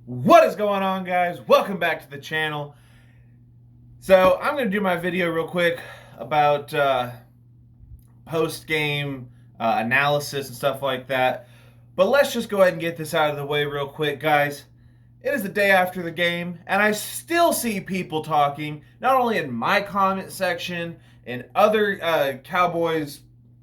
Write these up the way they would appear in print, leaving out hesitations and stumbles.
What is going on, guys? Welcome back to the channel. So I'm going to do my video real quick about post-game analysis and stuff like that. But let's just go ahead and get this out of the way real quick, guys. It is the day after the game, and I still see people talking, not only in my comment section, in other Cowboys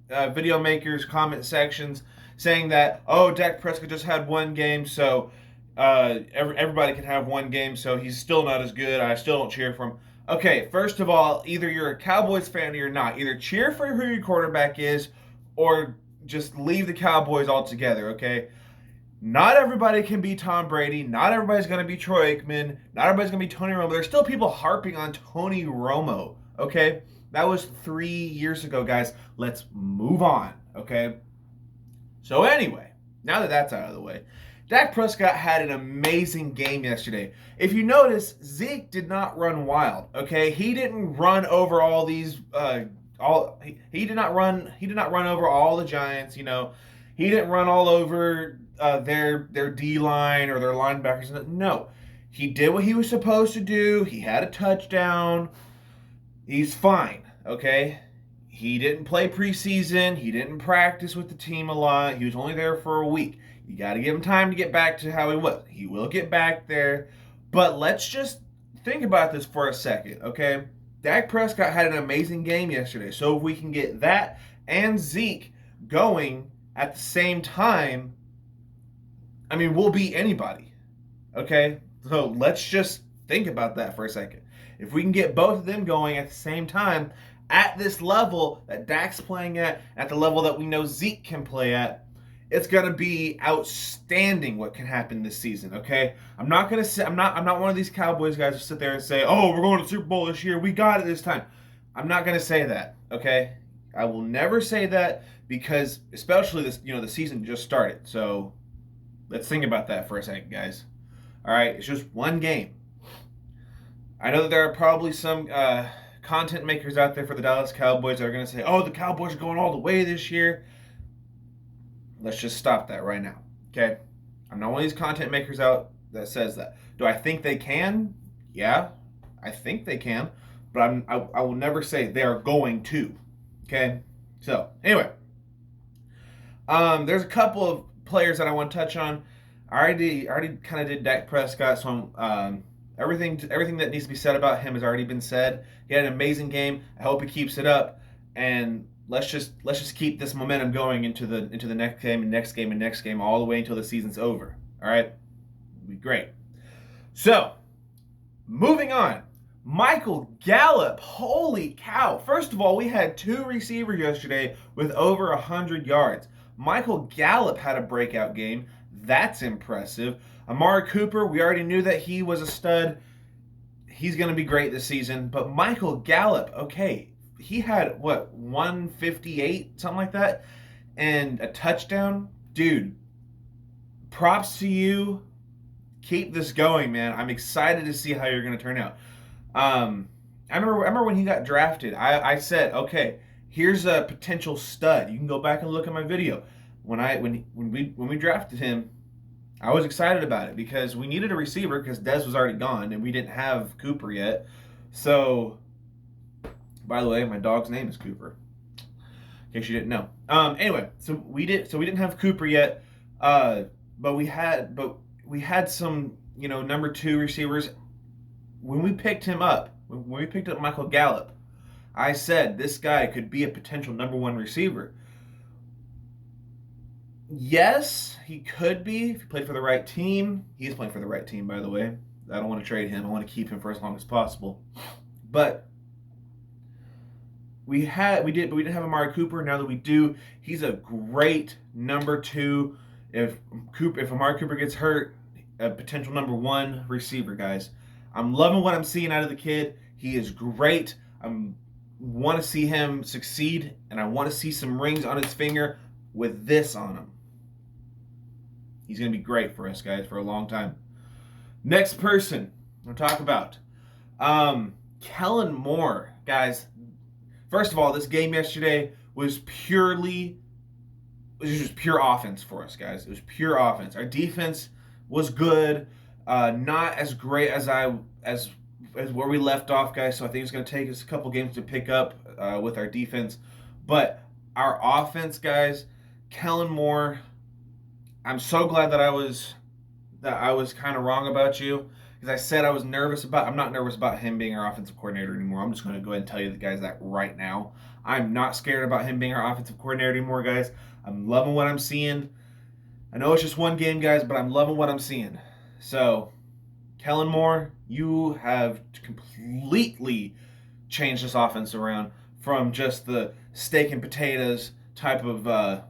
video makers' comment sections, saying that, oh, Dak Prescott just had one game, so everybody can have one game, so he's still not as good. I still don't cheer for him. Okay, first of all, either you're a Cowboys fan or you're not. Either cheer for who your quarterback is, or just leave the Cowboys altogether, okay? Not everybody can be Tom Brady. Not everybody's going to be Troy Aikman. Not everybody's going to be Tony Romo. There's still people harping on Tony Romo, okay? That was 3 years ago, guys. Let's move on, okay? So anyway, now that that's out of the way, Dak Prescott had an amazing game yesterday. If you notice, Zeke did not run wild, okay? He didn't run over all these he did not run over all the Giants, you know. He didn't run all over their D-line or their linebackers. No. He did what he was supposed to do. He had a touchdown. He's fine, okay? He didn't play preseason. He didn't practice with the team a lot. He was only there for a week. You got to give him time to get back to how he was. He will get back there. But let's just think about this for a second, okay? Dak Prescott had an amazing game yesterday. So if we can get that and Zeke going at the same time, I mean, we'll beat anybody, okay? So let's just think about that for a second. If we can get both of them going at the same time, at this level that Dak's playing at the level that we know Zeke can play at, it's gonna be outstanding what can happen this season. Okay, I'm not one of these Cowboys guys who sit there and say, "Oh, we're going to the Super Bowl this year. We got it this time." I'm not gonna say that. Okay, I will never say that because, especially this, the season just started. So let's think about that for a second, guys. All right, it's just one game. I know that there are probably some content makers out there for the Dallas Cowboys that are going to say, "Oh, the Cowboys are going all the way this year." Let's just stop that right now, okay? I'm not one of these content makers out that says that. Do I think they can? Yeah, I think they can, but I will never say they are going to, okay? So anyway, there's a couple of players that I want to touch on. I already kind of did Dak Prescott, so everything that needs to be said about him has already been said. He had an amazing game. I hope he keeps it up, and let's just keep this momentum going into the next game and next game and next game all the way until the season's over. All right, it'll be great. So, moving on. Michael Gallup, holy cow. First of all, we had 2 receivers yesterday with over 100 yards. Michael Gallup had a breakout game. That's impressive. Amari Cooper, we already knew that he was a stud. He's going to be great this season. But Michael Gallup, okay, he had, 158, something like that, and a touchdown? Dude, props to you. Keep this going, man. I'm excited to see how you're going to turn out. I remember when he got drafted, I said, okay, here's a potential stud. You can go back and look at my video. When we drafted him, I was excited about it because we needed a receiver because Dez was already gone and we didn't have Cooper yet. So, by the way, my dog's name is Cooper, in case you didn't know. Anyway, so we didn't have Cooper yet, but we had some number 2 receivers. When we picked him up, when we picked up Michael Gallup, I said this guy could be a potential number 1 receiver. Yes, he could be if he played for the right team. He's playing for the right team, by the way. I don't want to trade him. I want to keep him for as long as possible. But we didn't have Amari Cooper. Now that we do, he's a great number 2. If Amari Cooper gets hurt, a potential number 1 receiver, guys. I'm loving what I'm seeing out of the kid. He is great. I want to see him succeed, and I want to see some rings on his finger with this on him. He's going to be great for us, guys, for a long time. Next person we'll talk about. Kellen Moore. Guys, first of all, this game yesterday was just pure offense for us, guys. It was pure offense. Our defense was good. Not as great as where we left off, guys. So I think it's going to take us a couple games to pick up with our defense. But our offense, guys, Kellen Moore. I'm so glad that I was kind of wrong about you, because I said I was nervous about. I'm not nervous about him being our offensive coordinator anymore. I'm just going to go ahead and tell you guys that right now. I'm not scared about him being our offensive coordinator anymore, guys. I'm loving what I'm seeing. I know it's just one game, guys, but I'm loving what I'm seeing. So, Kellen Moore, you have completely changed this offense around from just the steak and potatoes type of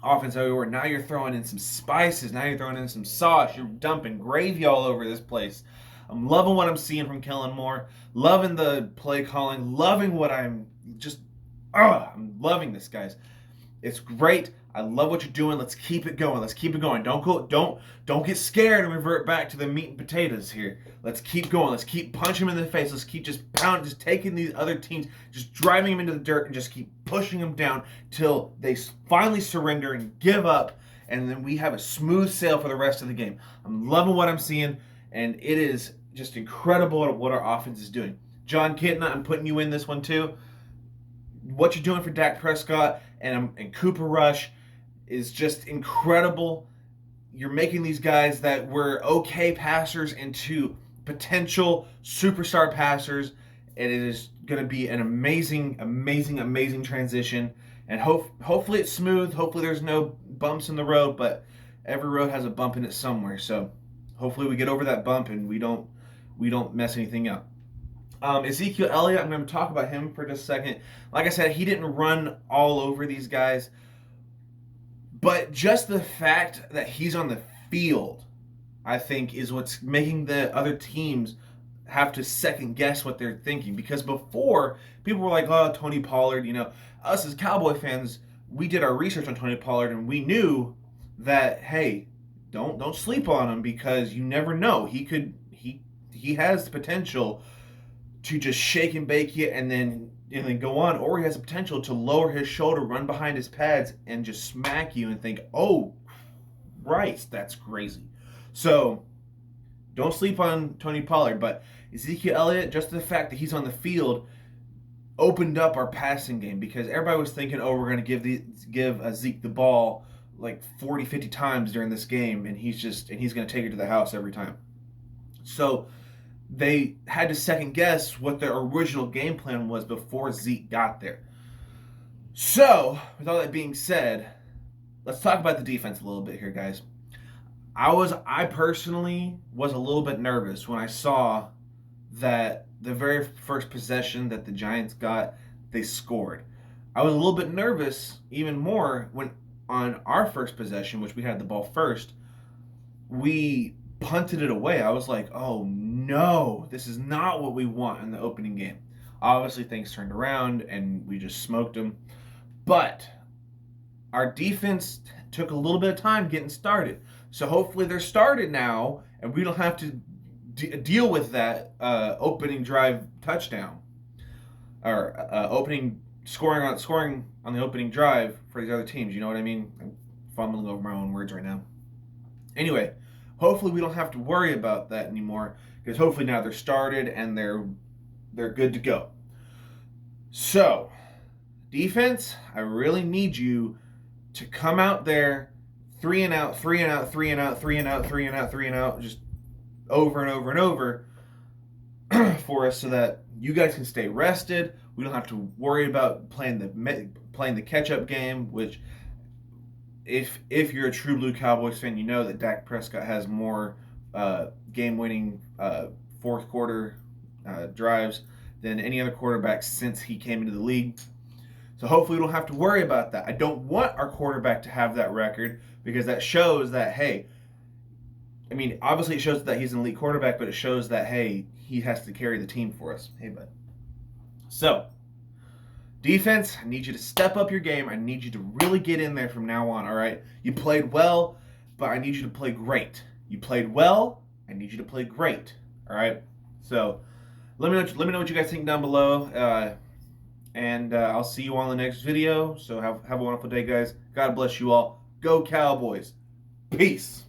offense that we were. Now you're throwing in some spices. Now you're throwing in some sauce. You're dumping gravy all over this place. I'm loving what I'm seeing from Kellen Moore. Loving the play calling. Loving what I'm just. I'm loving this, guys. It's great. I love what you're doing. Let's keep it going. Let's keep it going. Don't get scared and revert back to the meat and potatoes here. Let's keep going. Let's keep punching them in the face. Let's keep just pounding, just taking these other teams, just driving them into the dirt and just keep pushing them down till they finally surrender and give up, and then we have a smooth sail for the rest of the game. I'm loving what I'm seeing, and it is just incredible what our offense is doing. John Kitna, I'm putting you in this one too. What you're doing for Dak Prescott and Cooper Rush is just incredible. You're making these guys that were okay passers into potential superstar passers, and it is going to be an amazing, amazing, amazing transition. And hopefully it's smooth. Hopefully there's no bumps in the road, but every road has a bump in it somewhere. So hopefully we get over that bump and we don't mess anything up. Ezekiel Elliott, I'm going to talk about him for just a second. Like I said, he didn't run all over these guys, but just the fact that he's on the field, I think, is what's making the other teams have to second guess what they're thinking. Because before, people were like, oh, Tony Pollard, us as Cowboy fans, we did our research on Tony Pollard and we knew that, hey, don't sleep on him, because you never know. He has the potential to just shake and bake you and then go on, or he has the potential to lower his shoulder, run behind his pads, and just smack you and think, oh, right, that's crazy. So don't sleep on Tony Pollard, but Ezekiel Elliott, just the fact that he's on the field opened up our passing game, because everybody was thinking, oh, we're going to give Zeke the ball like 40, 50 times during this game, and he's going to take it to the house every time. So they had to second guess what their original game plan was before Zeke got there. So, with all that being said, let's talk about the defense a little bit here, guys. I personally was a little bit nervous when I saw that the very first possession that the Giants got, they scored. I was a little bit nervous even more when on our first possession, which we had the ball first, we punted it away. I was like, oh no, this is not what we want in the opening game. Obviously, things turned around and we just smoked them. But our defense took a little bit of time getting started. So hopefully they're started now, and we don't have to deal with that opening drive touchdown or scoring on the opening drive for these other teams. You know what I mean? I'm fumbling over my own words right now. Anyway, hopefully we don't have to worry about that anymore, because hopefully now they're started and they're good to go. So, defense, I really need you to come out there 3 and out, 3 and out, 3 and out, 3 and out, 3 and out, 3 and out, just over and over and over for us, so that you guys can stay rested. We don't have to worry about playing the catch-up game, which if you're a true blue Cowboys fan, you know that Dak Prescott has more game-winning fourth quarter drives than any other quarterback since he came into the league. So hopefully we don't have to worry about that. I don't want our quarterback to have that record, because that shows that, hey, I mean, obviously it shows that he's an elite quarterback, but it shows that, hey, he has to carry the team for us. Hey, bud. So, defense, I need you to step up your game. I need you to really get in there from now on, all right? You played well, but I need you to play great. You played well, I need you to play great, all right? So, let me know what you guys think down below, and I'll see you all in the next video. So have a wonderful day, guys. God bless you all. Go Cowboys. Peace.